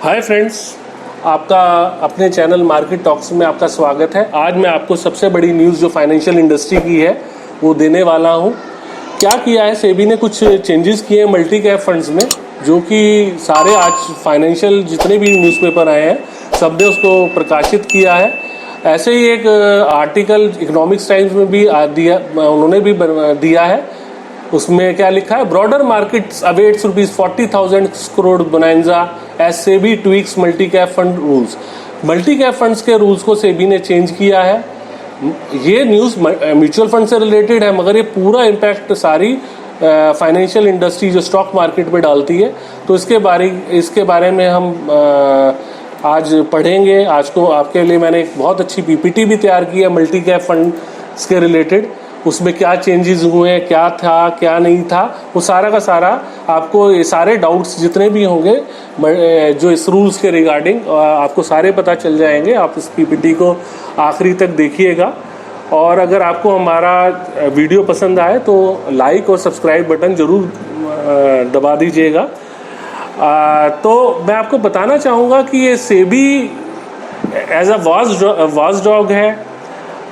Hi friends, आपका अपने channel market talks में आपका स्वागत है। आज मैं आपको सबसे बड़ी न्यूज़ जो फाइनेंशियल इंडस्ट्री की है वो देने वाला हूँ। क्या किया है, सेबी ने कुछ चेंजेस किए हैं मल्टी कैप फंड्स में, जो कि सारे आज फाइनेंशियल जितने भी न्यूज़पेपर आए हैं सब ने उसको प्रकाशित किया है। ऐसे ही एक आर्टिकल इकोनॉमिक्स टाइम्स में भी उन्होंने भी दिया है। उसमें क्या लिखा है, broader markets awaits ₹40,000 crore bonanza as SEBI tweaks multi cap fund rules. Multi cap funds के रूल्स को सेबी ने चेंज किया है। ये न्यूज़ म्यूचुअल फंड से रिलेटेड है, मगर ये पूरा इम्पैक्ट सारी फाइनेंशियल इंडस्ट्री जो स्टॉक मार्केट पे डालती है। तो इसके बारे में हम आज पढ़ेंगे। आज को आपके लिए मैंने एक बहुत अच्छी पीपीटी भी तैयार की है मल्टी कैप फंड्स के रिलेटेड। उसमें क्या चेंजेस हुए, क्या था क्या नहीं था, वो सारा का सारा आपको, ये सारे डाउट्स जितने भी होंगे जो इस रूल्स के रिगार्डिंग, आपको सारे पता चल जाएंगे। आप इस पीपीटी को आखिरी तक देखिएगा। और अगर आपको हमारा वीडियो पसंद आए तो लाइक और सब्सक्राइब बटन ज़रूर दबा दीजिएगा। तो मैं आपको बताना चाहूँगा कि ये SEBI as a watchdog है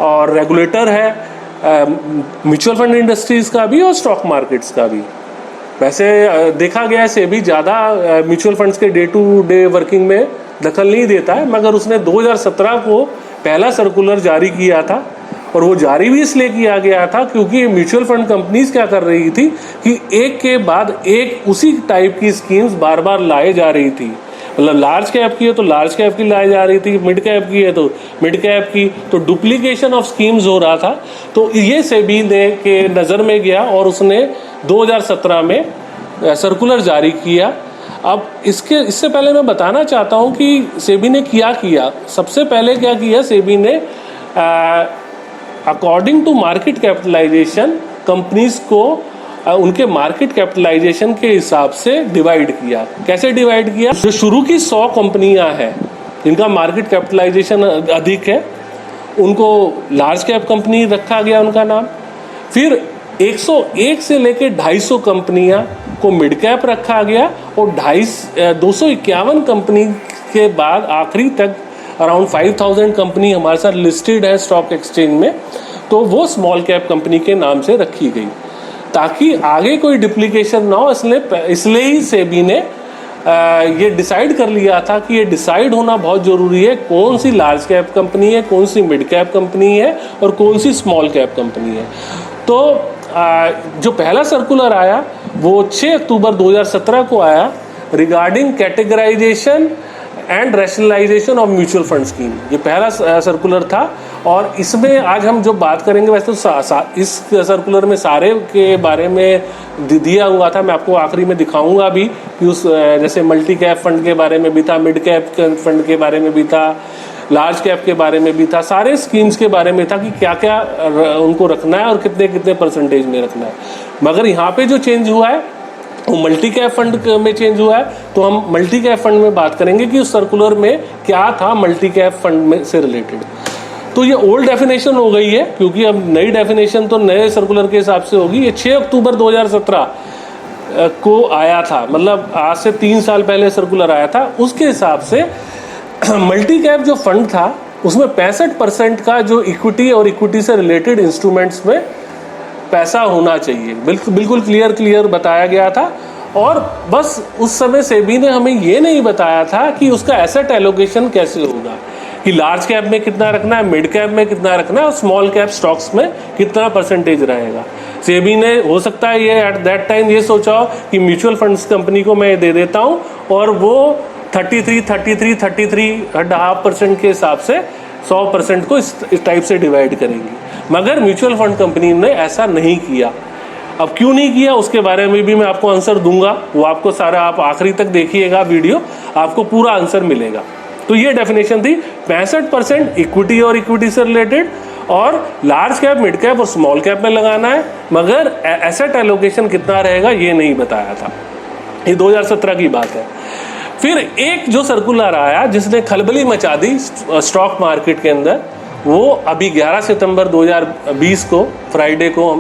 और रेगुलेटर है म्यूचुअल फंड इंडस्ट्रीज का भी और स्टॉक मार्केट्स का भी। वैसे देखा गया है सेबी ज़्यादा म्यूचुअल फंड्स के डे टू डे वर्किंग में दखल नहीं देता है, मगर उसने 2017 को पहला सर्कुलर जारी किया था। और वो जारी भी इसलिए किया गया था क्योंकि म्यूचुअल फंड कंपनीज क्या कर रही थी कि एक के बाद एक उसी टाइप की स्कीम्स बार बार लाए जा रही थी। मतलब लार्ज कैप की है तो लार्ज कैप की लाई जा रही थी, मिड कैप की है तो मिड कैप की, तो डुप्लीकेशन ऑफ स्कीम्स हो रहा था। तो ये सेबी ने के नज़र में गया और उसने 2017 में सर्कुलर जारी किया। अब इससे पहले मैं बताना चाहता हूँ कि सेबी ने किया। सबसे पहले क्या किया सेबी ने, according to market capitalization companies को उनके मार्केट कैपिटलाइजेशन के हिसाब से डिवाइड किया। कैसे डिवाइड किया? जो शुरू की 100 कंपनियां हैं जिनका मार्केट कैपिटलाइजेशन अधिक है उनको लार्ज कैप कंपनी रखा गया उनका नाम। फिर 101 से लेके 250 कंपनियां को मिड कैप रखा गया और 251 कंपनी के बाद आखिरी तक अराउंड 5000 कंपनी हमारे साथ लिस्टेड है स्टॉक एक्सचेंज में, तो वो स्मॉल कैप कंपनी के नाम से रखी गई ताकि आगे कोई डुप्लीकेशन ना हो। इसलिए ही सेबी ने ये डिसाइड कर लिया था कि ये डिसाइड होना बहुत ज़रूरी है कौन सी लार्ज कैप कंपनी है, कौन सी मिड कैप कंपनी है और कौन सी स्मॉल कैप कंपनी है। तो जो पहला सर्कुलर आया वो 6 अक्टूबर 2017 को आया regarding categorization and rationalization of mutual fund scheme. ये पहला सर्कुलर था और इसमें आज हम जो बात करेंगे, वैसे तो इस सर्कुलर में सारे के बारे में दिया हुआ था, मैं आपको आखिरी में दिखाऊंगा भी कि उस जैसे मल्टी कैप फंड के बारे में भी था, मिड कैप फंड के बारे में भी था, लार्ज कैप के बारे में भी था, सारे स्कीम्स के बारे में था कि क्या क्या उनको रखना है और कितने कितने परसेंटेज में रखना है। मगर यहाँ पे जो चेंज हुआ है वो मल्टी कैप फंड में चेंज हुआ है। तो हम मल्टी कैप फंड में बात करेंगे कि उस सर्कुलर में क्या था मल्टी कैप फंड में से रिलेटेड। तो ये ओल्ड डेफिनेशन हो गई है क्योंकि अब नई डेफिनेशन तो नए सर्कुलर के हिसाब से होगी। ये 6 अक्टूबर 2017 को आया था, मतलब आज से 3 साल पहले सर्कुलर आया था। उसके हिसाब से मल्टी कैप जो फंड था उसमें 65% का जो इक्विटी और इक्विटी से रिलेटेड इंस्ट्रूमेंट्स में पैसा होना चाहिए। बिल्कुल क्लियर बताया गया था। और बस उस समय सेबी ने हमें ये नहीं बताया था कि उसका एसेट एलोकेशन कैसे होगा, कि लार्ज कैप में कितना रखना है, मिड कैप में कितना रखना है और स्मॉल कैप स्टॉक्स में कितना परसेंटेज रहेगा। सेबी ने हो सकता है ये एट दैट टाइम ये सोचा हो कि म्यूचुअल फंड्स कंपनी को मैं दे देता हूँ और वो 33.5% के हिसाब से 100% को इस टाइप से डिवाइड करेंगी। मगर म्यूचुअल फंड कंपनी ने ऐसा नहीं किया। अब क्यों नहीं किया उसके बारे में भी मैं आपको आंसर दूंगा, वो आपको सारा, आप आखिरी तक देखिएगा वीडियो, आपको पूरा आंसर मिलेगा। तो ये डेफिनेशन थी 65% इक्विटी और इक्विटी से रिलेटेड और लार्ज कैप, मिड कैप और स्मॉल कैप में लगाना है, मगर एसेट एलोकेशन कितना रहेगा ये नहीं बताया था। ये 2017 की बात है। फिर एक जो सर्कुलर आया जिसने खलबली मचा दी स्टॉक मार्केट के अंदर, वो अभी 11 सितंबर 2020 को फ्राइडे को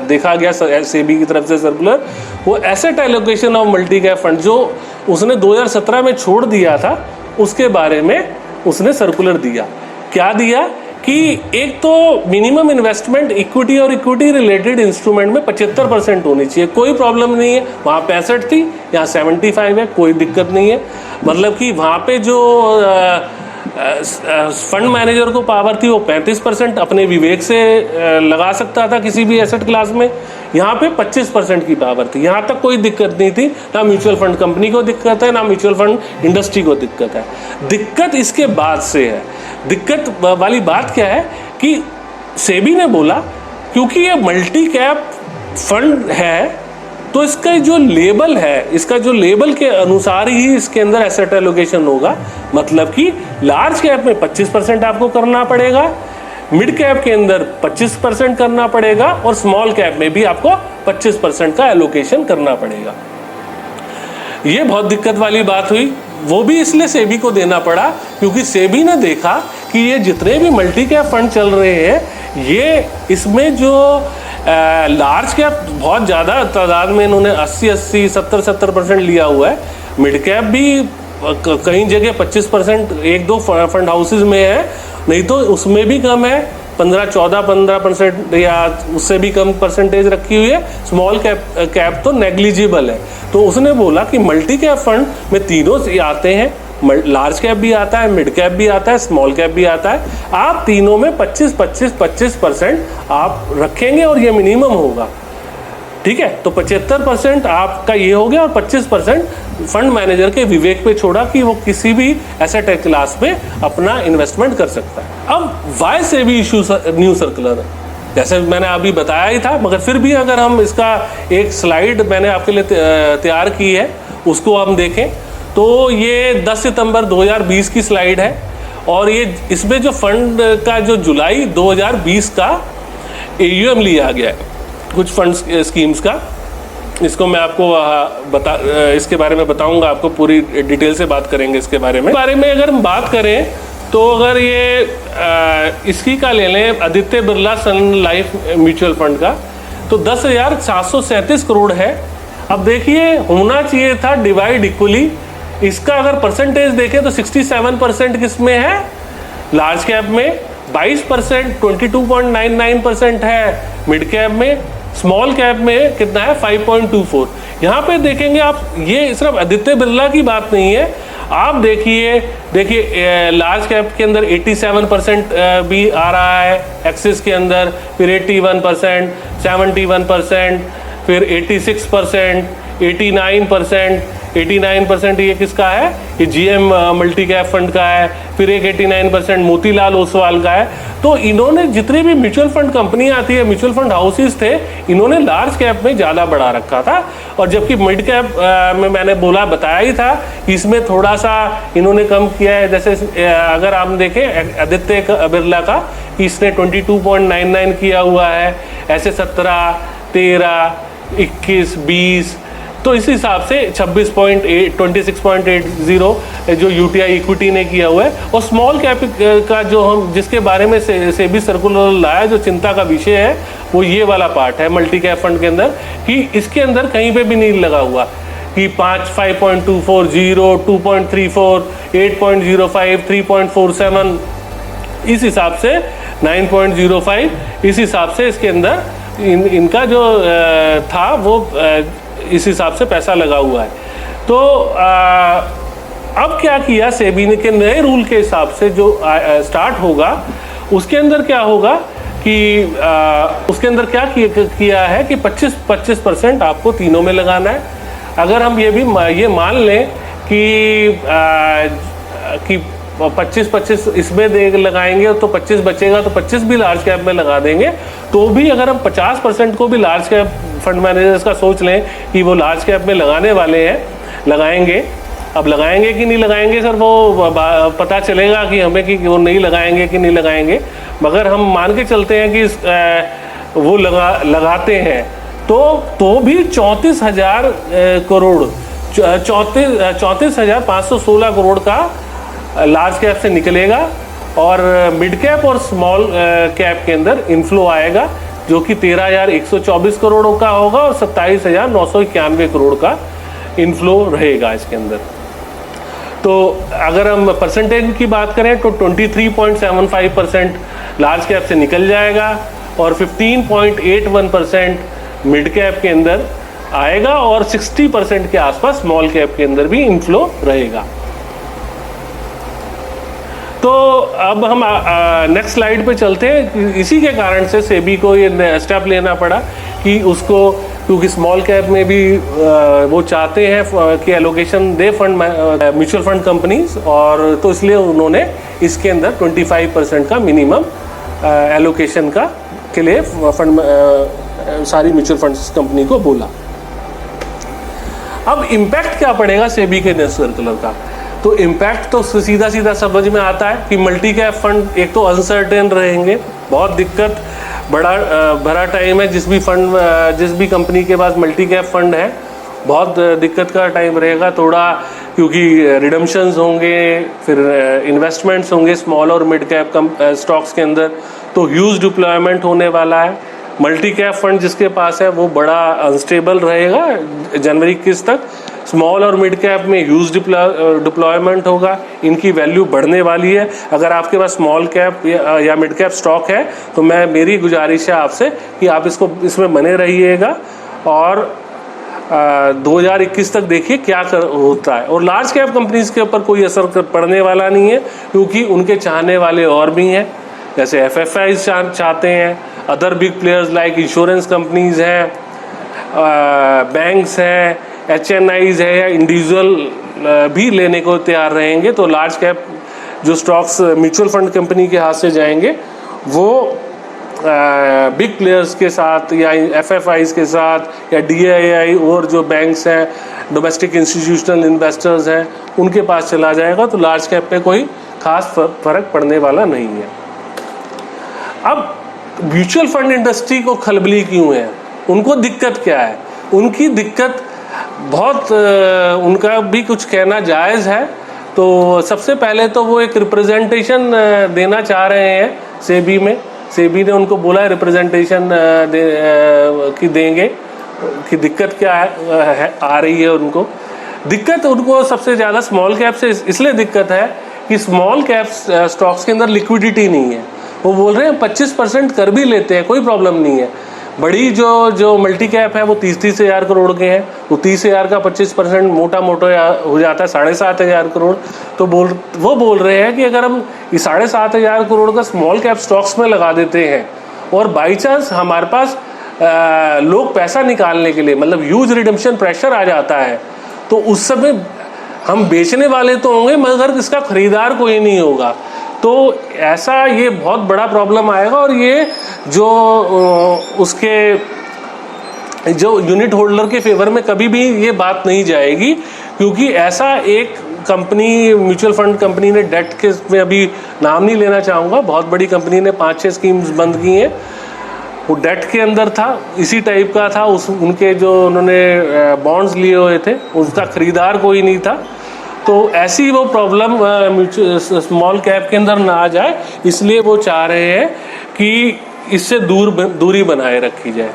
देखा गया सेबी की तरफ से सर्कुलर। वो asset allocation of multi cap fund, जो उसने 2017 में छोड़ दिया था, उसके बारे में उसने सर्कुलर दिया। क्या दिया कि एक तो मिनिमम इन्वेस्टमेंट इक्विटी और इक्विटी रिलेटेड इंस्ट्रूमेंट में 75% होनी चाहिए, कोई प्रॉब्लम नहीं है। वहाँ 65 थी, यहाँ 75 है, कोई दिक्कत नहीं है। मतलब कि वहाँ पे जो फंड मैनेजर को पावर थी वो 35% अपने विवेक से लगा सकता था किसी भी एसेट क्लास में। यहाँ पे 25% की पावर थी, यहाँ तक कोई दिक्कत नहीं थी। ना म्यूचुअल फंड कंपनी को दिक्कत है, ना म्यूचुअल फंड इंडस्ट्री को दिक्कत है। दिक्कत इसके बाद से है। दिक्कत वाली बात क्या है कि सेबी ने बोला क्योंकि ये मल्टी कैप फंड है तो इसका जो लेबल है, इसका जो लेबल के अनुसार ही इसके अंदर एसेट एलोकेशन होगा। मतलब कि लार्ज कैप में 25% आपको करना पड़ेगा, मिड कैप के अंदर 25% करना पड़ेगा और स्मॉल कैप में भी आपको 25% का एलोकेशन करना पड़ेगा। ये बहुत दिक्कत वाली बात हुई। वो भी इसलिए सेबी को देना पड़ा क्योंकि सेबी ने देखा कि ये जितने भी मल्टी कैप फंड चल रहे हैं, ये इसमें जो लार्ज कैप बहुत ज़्यादा तादाद में इन्होंने 80-80, 70-70% लिया हुआ है। मिड कैप भी कई जगह 25%, एक दो फंड हाउसेज में है, नहीं तो उसमें भी कम है, 15% या उससे भी कम परसेंटेज रखी हुई है। स्मॉल कैप तो नेग्लिजिबल है। तो उसने बोला कि मल्टी कैप फंड में तीनों आते हैं, लार्ज कैप भी आता है, मिड कैप भी आता है, स्मॉल कैप भी आता है। आप तीनों में 25% आप रखेंगे और ये मिनिमम होगा, ठीक है। तो 75% आपका ये हो गया और 25% फंड मैनेजर के विवेक पे छोड़ा कि वो किसी भी एसेट क्लास में अपना इन्वेस्टमेंट कर सकता है। अब why SEBI issue new circular, जैसे मैंने अभी बताया ही था, मगर फिर भी अगर हम इसका एक स्लाइड मैंने आपके लिए तैयार की है, उसको हम देखें तो ये 10 सितंबर 2020 की स्लाइड है और ये इसमें जो फंड का जो जुलाई 2020 का AUM लिया गया है कुछ फंड स्कीम्स का। इसको मैं आपको इसके बारे में बताऊंगा, आपको पूरी डिटेल से बात करेंगे इसके बारे में। अगर हम बात करें तो अगर ये इसकी का ले लें, आदित्य बिरला सन लाइफ म्यूचुअल फंड का, तो 10,737 करोड़ है। अब देखिए होना चाहिए था डिवाइड इक्वली। इसका अगर परसेंटेज देखें तो 67% किसमें है, लार्ज कैप में, 22% 22.99% है मिड कैप में, स्मॉल कैप में कितना है 5.24। यहाँ पे देखेंगे आप, ये सिर्फ आदित्य बिरला की बात नहीं है। आप देखिए लार्ज कैप के अंदर 87% भी आ रहा है एक्सिस के अंदर, फिर 81%, 71%, फिर 86%, 89% ये किसका है, ये GM मल्टी कैप फंड का है। फिर एक 89% मोतीलाल ओसवाल का है। तो इन्होंने जितने भी म्यूचुअल फंड कंपनियां आती है, म्यूचुअल फंड हाउसेस थे, इन्होंने लार्ज कैप में ज़्यादा बढ़ा रखा था। और जबकि मिड कैप में मैंने बताया ही था कि इसमें थोड़ा सा इन्होंने कम किया है। जैसे अगर आप देखें आदित्य बिरला का, इसने 22.99 किया हुआ है, ऐसे 17, 13, 21, 20, तो इस हिसाब से 26.80 जो UTI इक्विटी ने किया हुआ है। और स्मॉल कैप का जो हम जिसके बारे में सेबी सर्कुलर लाया, जो चिंता का विषय है, वो ये वाला पार्ट है मल्टी कैप फंड के अंदर, कि इसके अंदर कहीं पे भी नहीं लगा हुआ कि 5.24, 0, 2.34, 8.05, 3.47, इस हिसाब से 9.05, इस हिसाब से इसके अंदर इनका जो था वो इस हिसाब से पैसा लगा हुआ है। तो अब क्या किया सेबी ने के नए रूल के हिसाब से जो स्टार्ट होगा, उसके अंदर क्या होगा कि उसके अंदर क्या किया है कि 25% आपको तीनों में लगाना है। अगर हम ये मान लें कि 25 इसमें लगाएंगे तो 25 बचेगा, तो 25 भी लार्ज कैप में लगा देंगे। तो भी अगर हम 50% को भी लार्ज कैप फंड मैनेजर्स का सोच लें कि वो लार्ज कैप में लगाने वाले हैं, लगाएंगे। अब लगाएंगे कि नहीं लगाएंगे सर, वो पता चलेगा कि हमें कि वो नहीं लगाएंगे कि नहीं लगाएंगे। मगर हम मान के चलते हैं कि वो लगाते हैं तो भी 34,000 करोड़ 34,516 करोड़ का लार्ज कैप से निकलेगा और मिड कैप और स्मॉल कैप के अंदर इनफ्लो आएगा, जो कि 13,124 करोड़ का होगा और 27,991 करोड़ का इनफ्लो रहेगा इसके अंदर। तो अगर हम परसेंटेज की बात करें तो 23.75% लार्ज कैप से निकल जाएगा और 15.81% मिड कैप के अंदर आएगा और 60% के आसपास स्मॉल कैप के अंदर भी इनफ्लो रहेगा। तो अब हम नेक्स्ट स्लाइड पे चलते हैं। इसी के कारण से सेबी को ये स्टेप लेना पड़ा कि उसको, क्योंकि स्मॉल कैप में भी वो चाहते हैं कि एलोकेशन दे फंड म्यूचुअल फंड कंपनीज, और तो इसलिए उन्होंने इसके अंदर 25% का मिनिमम एलोकेशन का के लिए फंड सारी म्यूचुअल फंड कंपनी को बोला। अब इम्पैक्ट क्या पड़ेगा सेबी के नए सर्कुलर का? तो इम्पैक्ट तो सीधा सीधा समझ में आता है कि मल्टी कैप फंड एक तो अनसर्टेन रहेंगे, बहुत दिक्कत बड़ा भरा टाइम है। जिस भी कंपनी के पास मल्टी कैप फंड है बहुत दिक्कत का टाइम रहेगा थोड़ा, क्योंकि रिडम्पशंस होंगे, फिर इन्वेस्टमेंट्स होंगे स्मॉल और मिड कैप स्टॉक्स के अंदर, तो ह्यूज डिप्लॉयमेंट होने वाला है। मल्टी कैप फंड जिसके पास है वो बड़ा अनस्टेबल रहेगा जनवरी 21 तक। स्मॉल और मिड कैप में ह्यूज डिप्लॉयमेंट होगा, इनकी वैल्यू बढ़ने वाली है। अगर आपके पास स्मॉल कैप या मिड कैप स्टॉक है तो मेरी गुजारिश है आपसे कि आप इसमें बने रहिएगा और 2021 तक देखिए क्या होता है। और लार्ज कैप कंपनीज के ऊपर कोई असर पड़ने वाला नहीं है, क्योंकि उनके चाहने वाले और भी हैं, जैसे FFIs चाहते हैं, other big players like insurance companies हैं, बैंक्स हैं, HNIs है या इंडिविजुअल भी लेने को तैयार रहेंगे। तो लार्ज कैप जो स्टॉक्स म्यूचुअल फंड कंपनी के हाथ से जाएंगे वो बिग प्लेयर्स के साथ या FFIs के साथ या DII और जो बैंक्स हैं, डोमेस्टिक इंस्टीट्यूशनल इन्वेस्टर्स हैं, उनके पास चला जाएगा। तो लार्ज कैप पे कोई खास फर्क पड़ने वाला नहीं है। अब म्यूचुअल फंड इंडस्ट्री को खलबली क्यों है, उनको दिक्कत क्या है? उनकी दिक्कत बहुत उनका भी कुछ कहना जायज़ है। तो सबसे पहले तो वो एक रिप्रेजेंटेशन देना चाह रहे हैं सेबी में। सेबी ने उनको बोला है रिप्रेजेंटेशन की देंगे कि दिक्कत क्या है आ रही है उनको। दिक्कत उनको सबसे ज़्यादा स्मॉल कैप से इसलिए दिक्कत है कि स्मॉल कैप स्टॉक्स के अंदर लिक्विडिटी नहीं है। वो बोल रहे हैं 25% कर भी लेते हैं, कोई प्रॉब्लम नहीं है। बड़ी जो मल्टी कैप है वो 30 हज़ार करोड़ के हैं, वो 30 हज़ार का 25% मोटा हो जाता है 7,500 करोड़। तो वो बोल रहे हैं कि अगर हम ये 7,500 करोड़ का स्मॉल कैप स्टॉक्स में लगा देते हैं और बाई चांस हमारे पास लोग पैसा निकालने के लिए, मतलब ह्यूज रिडम्पशन प्रेशर आ जाता है, तो उस समय हम बेचने वाले तो होंगे मगर इसका खरीदार कोई नहीं होगा। तो ऐसा ये बहुत बड़ा प्रॉब्लम आएगा और ये जो उसके जो यूनिट होल्डर के फेवर में कभी भी ये बात नहीं जाएगी, क्योंकि ऐसा एक कंपनी म्यूचुअल फंड कंपनी ने डेट के में अभी नाम नहीं लेना चाहूँगा, बहुत बड़ी कंपनी ने 5-6 स्कीम्स बंद की हैं, वो डेट के अंदर था, इसी टाइप का था। उनके जो उन्होंने बॉन्ड्स लिए हुए थे उसका खरीदार कोई नहीं था। तो ऐसी वो प्रॉब्लम स्मॉल कैप के अंदर ना आ जाए, इसलिए वो चाह रहे हैं कि इससे दूरी बनाए रखी जाए।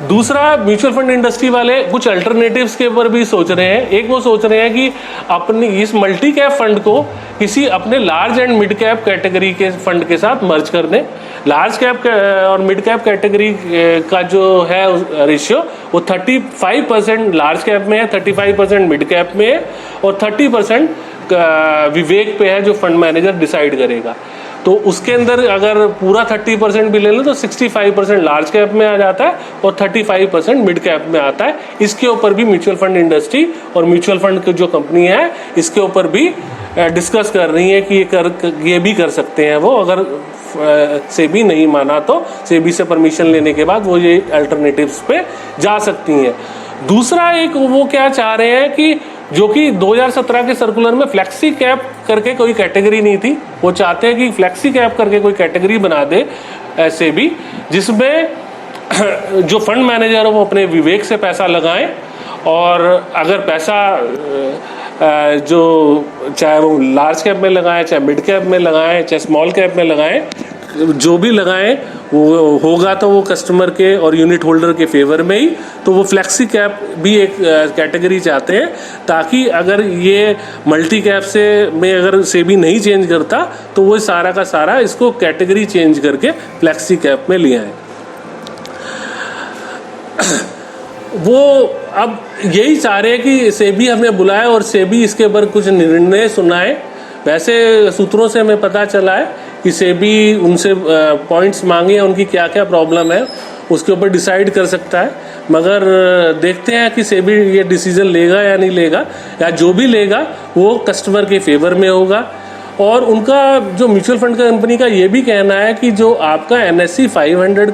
दूसरा, म्यूचुअल फंड इंडस्ट्री वाले कुछ अल्टरनेटिव्स के ऊपर भी सोच रहे हैं। एक वो सोच रहे हैं कि अपनी इस मल्टी कैप फंड को किसी अपने large and mid cap category के फंड के साथ मर्ज कर दें। लार्ज कैप और मिड कैप कैटेगरी का जो है रेशियो वो 35% लार्ज कैप में है, 35% मिड कैप में है और 30% विवेक पे है जो फंड मैनेजर डिसाइड करेगा। तो उसके अंदर अगर पूरा 30% भी ले लो तो 65% लार्ज कैप में आ जाता है और 35% मिड कैप में आता है। इसके ऊपर भी म्यूचुअल फंड इंडस्ट्री और म्यूचुअल फंड की जो कंपनी है इसके ऊपर भी डिस्कस कर रही है कि ये भी कर सकते हैं वो, अगर सेबी नहीं माना तो सेबी से परमिशन लेने के बाद वो ये अल्टरनेटिव्स पे जा सकती हैं। दूसरा एक वो क्या चाह रहे हैं कि जो कि 2017 के सर्कुलर में फ्लेक्सी कैप करके कोई कैटेगरी नहीं थी, वो चाहते हैं कि फ्लेक्सी कैप करके कोई कैटेगरी बना दे ऐसे भी, जिसमें जो फंड मैनेजर है वो अपने विवेक से पैसा लगाएं और अगर पैसा जो चाहे वो लार्ज कैप में लगाएं, चाहे मिड कैप में लगाएं, चाहे स्मॉल कैप में लगाएं, जो भी लगाएं वो होगा तो वो कस्टमर के और यूनिट होल्डर के फेवर में ही। तो वो फ्लेक्सी कैप भी एक कैटेगरी चाहते हैं, ताकि अगर ये मल्टी कैप से में अगर सेबी नहीं चेंज करता तो वो सारा का सारा इसको कैटेगरी चेंज करके फ्लेक्सी कैप में ले आए। वो अब यही चाह रहे हैं कि सेबी हमें बुलाए और सेबी इसके ऊपर कुछ निर्णय सुनाए। वैसे सूत्रों से हमें पता चला है कि सेबी उनसे पॉइंट्स मांगे हैं, उनकी क्या क्या प्रॉब्लम है उसके ऊपर डिसाइड कर सकता है। मगर देखते हैं कि सेबी ये डिसीजन लेगा या नहीं लेगा, या जो भी लेगा वो कस्टमर के फेवर में होगा। और उनका जो म्यूचुअल फंड का कंपनी का ये भी कहना है कि जो आपका NSE 500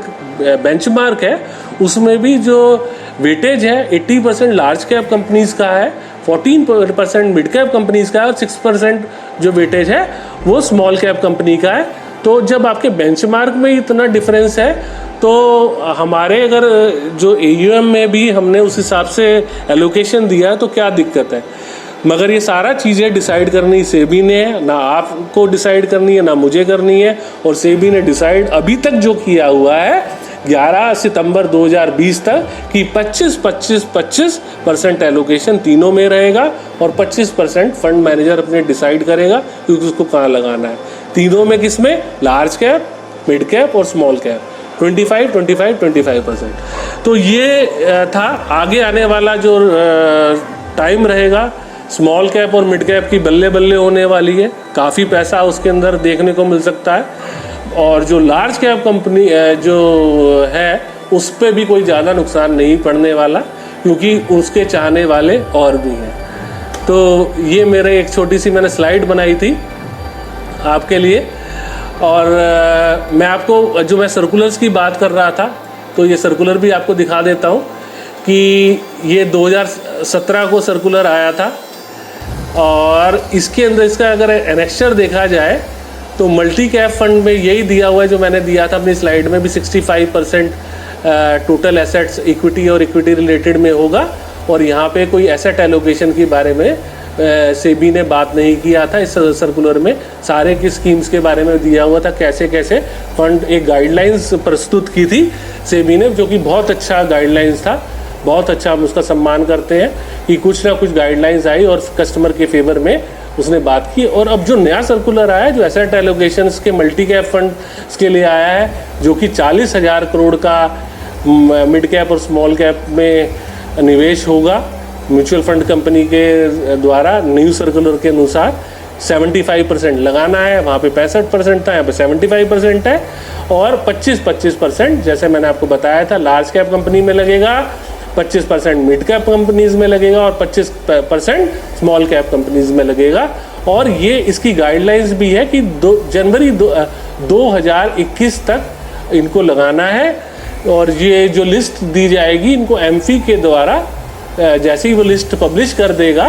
बेंचमार्क है उसमें भी जो वेटेज है 80% लार्ज कैप कंपनीज का है, 14% मिड कैप कंपनीज का है और 6% जो वेटेज है वो स्मॉल कैप कंपनी का है। तो जब आपके बेंचमार्क में इतना डिफरेंस है तो हमारे अगर जो AUM में भी हमने उस हिसाब से एलोकेशन दिया है तो क्या दिक्कत है। मगर ये सारा चीज़ें डिसाइड करनी सेबी ने है, ना आपको डिसाइड करनी है ना मुझे करनी है। और सेबी ने डिसाइड अभी तक जो किया हुआ है 11 सितंबर 2020 तक कि 25% एलोकेशन तीनों में रहेगा और 25% फंड मैनेजर अपने डिसाइड करेगा क्योंकि उसको कहाँ लगाना है। तीनों में किसमें? लार्ज कैप, मिड कैप और स्मॉल कैप, 25%। तो ये था। आगे आने वाला जो टाइम रहेगा स्मॉल कैप और मिड कैप की बल्ले बल्ले होने वाली है, काफ़ी पैसा उसके अंदर देखने को मिल सकता है। और जो लार्ज कैप कंपनी जो है उस पर भी कोई ज़्यादा नुकसान नहीं पड़ने वाला क्योंकि उसके चाहने वाले और भी हैं। तो ये मेरे एक छोटी सी मैंने स्लाइड बनाई थी आपके लिए। और मैं आपको जो मैं सर्कुलर्स की बात कर रहा था तो ये सर्कुलर भी आपको दिखा देता हूँ कि ये 2017 को सर्कुलर आया था। और इसके अंदर इसका अगर एनेक्चर देखा जाए तो मल्टी कैप फंड में यही दिया हुआ है जो मैंने दिया था अपनी स्लाइड में भी, 65% टोटल एसेट्स इक्विटी और इक्विटी रिलेटेड में होगा। और यहाँ पे कोई एसेट एलोकेशन के बारे में सेबी ने बात नहीं किया था। इस सर्कुलर में सारे की स्कीम्स के बारे में दिया हुआ था, कैसे कैसे फंड, एक गाइडलाइंस प्रस्तुत की थी सेबी ने, जो कि बहुत अच्छा गाइडलाइंस था। बहुत अच्छा, हम उसका सम्मान करते हैं कि कुछ ना कुछ गाइडलाइंस आई और कस्टमर के फेवर में उसने बात की। और अब जो नया सर्कुलर आया है जो एसेट एलोकेशंस के मल्टी कैप फंड के लिए आया है, जो कि 40,000 करोड़ का मिड कैप और स्मॉल कैप में निवेश होगा म्यूचुअल फंड कंपनी के द्वारा, न्यू सर्कुलर के अनुसार 75% लगाना है। वहाँ पे 65% था, यहाँ पे 75% है। और 25% जैसे मैंने आपको बताया था लार्ज कैप कंपनी में लगेगा, 25% मिड कैप कंपनीज में लगेगा और 25% स्मॉल कैप कंपनीज में लगेगा। और ये इसकी गाइडलाइंस भी है कि जनवरी 2021 तक इनको लगाना है। और ये जो लिस्ट दी जाएगी इनको एमफी के द्वारा, जैसे ही वो लिस्ट पब्लिश कर देगा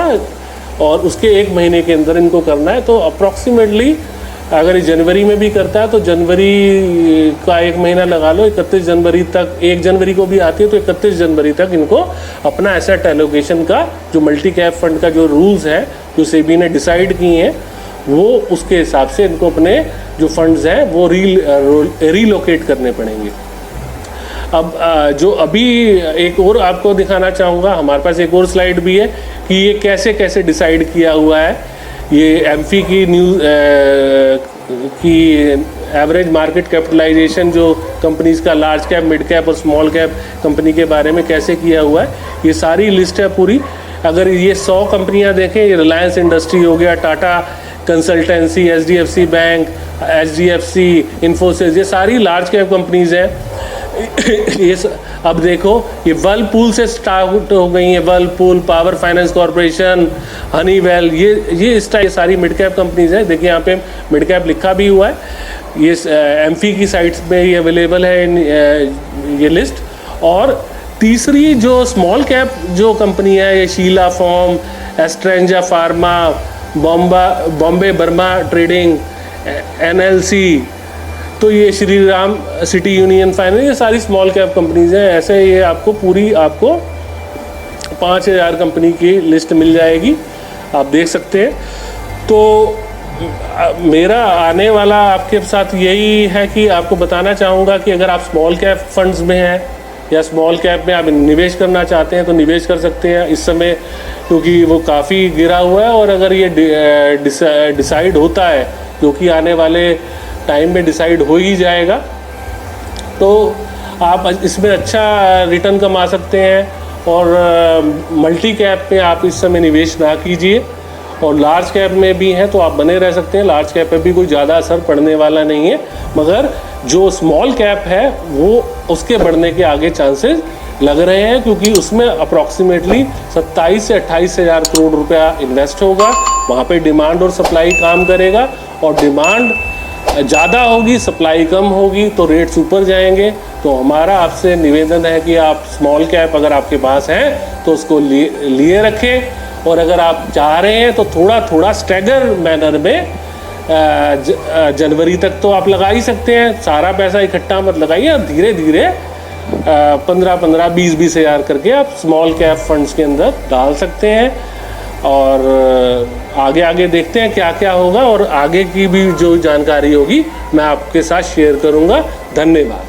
और उसके 1 महीने के अंदर इनको करना है। तो अप्रॉक्सीमेटली अगर जनवरी में भी करता है तो जनवरी का 1 महीना लगा लो, 31 जनवरी तक, 1 जनवरी को भी आती है तो 31 जनवरी तक इनको अपना एसेट एलोकेशन का जो मल्टी कैप फंड का जो रूल्स है जो सेबी ने डिसाइड किए हैं वो उसके हिसाब से इनको अपने जो फंड्स हैं वो रीलोकेट करने पड़ेंगे। अब जो अभी एक और आपको दिखाना चाहूँगा, हमारे पास एक और स्लाइड भी है कि ये कैसे कैसे डिसाइड किया हुआ है। ये एमफी की की एवरेज मार्केट कैपिटलाइजेशन जो कंपनीज का लार्ज कैप, मिड कैप और स्मॉल कैप कंपनी के बारे में कैसे किया हुआ है, ये सारी लिस्ट है पूरी। अगर ये 100 कंपनियां देखें, ये रिलायंस इंडस्ट्री हो गया, Tata consultancy, HDFC bank, HDFC, Infosys, ये सारी लार्ज कैप कंपनीज हैं। ये अब देखो ये वर्लपूल से स्टार्ट हो गई है, Whirlpool, power finance corporation, Honeywell, ये सारी मिड कैप कंपनीज हैं। देखिए यहाँ पे मिड कैप लिखा भी हुआ है, ये एमफी की साइट्स में ये अवेलेबल है ये लिस्ट। और तीसरी जो स्मॉल कैप जो कंपनी है, ये Sheela Foam, AstraZeneca pharma, Bombay Burmah Trading, NLC, तो ये श्री राम सिटी यूनियन फाइनेंस, ये सारी स्मॉल कैप कंपनीज हैं। ऐसे ये आपको पूरी 5000 कंपनी की लिस्ट मिल जाएगी, आप देख सकते हैं। तो मेरा आने वाला आपके साथ यही है कि आपको बताना चाहूँगा कि अगर आप स्मॉल कैप फंड्स में हैं या स्मॉल कैप में आप निवेश करना चाहते हैं तो निवेश कर सकते हैं इस समय, क्योंकि वो काफ़ी गिरा हुआ है। और अगर ये डिसाइड होता है, क्योंकि आने वाले टाइम में डिसाइड हो ही जाएगा, तो आप इसमें अच्छा रिटर्न कमा सकते हैं। और मल्टी कैप में आप इस समय निवेश ना कीजिए, और लार्ज कैप में भी हैं तो आप बने रह सकते हैं। लार्ज कैप पे भी कोई ज़्यादा असर पड़ने वाला नहीं है, मगर जो स्मॉल कैप है वो उसके बढ़ने के आगे चांसेस लग रहे हैं, क्योंकि उसमें अप्रॉक्सीमेटली 27 से 28 हज़ार करोड़ रुपया इन्वेस्ट होगा। वहाँ पे डिमांड और सप्लाई काम करेगा, और डिमांड ज़्यादा होगी, सप्लाई कम होगी, तो रेट्स ऊपर जाएंगे। तो हमारा आपसे निवेदन है कि आप स्मॉल कैप अगर आपके पास है तो उसको लिए रखें, और अगर आप चाह रहे हैं तो थोड़ा थोड़ा स्टैगर मैनर में जनवरी तक तो आप लगा ही सकते हैं। सारा पैसा इकट्ठा मत लगाइए, धीरे धीरे 15-15, 20-20 हज़ार करके आप स्मॉल कैप फंड्स के अंदर डाल सकते हैं। और आगे आगे देखते हैं क्या क्या होगा, और आगे की भी जो जानकारी होगी मैं आपके साथ शेयर करूंगा। धन्यवाद।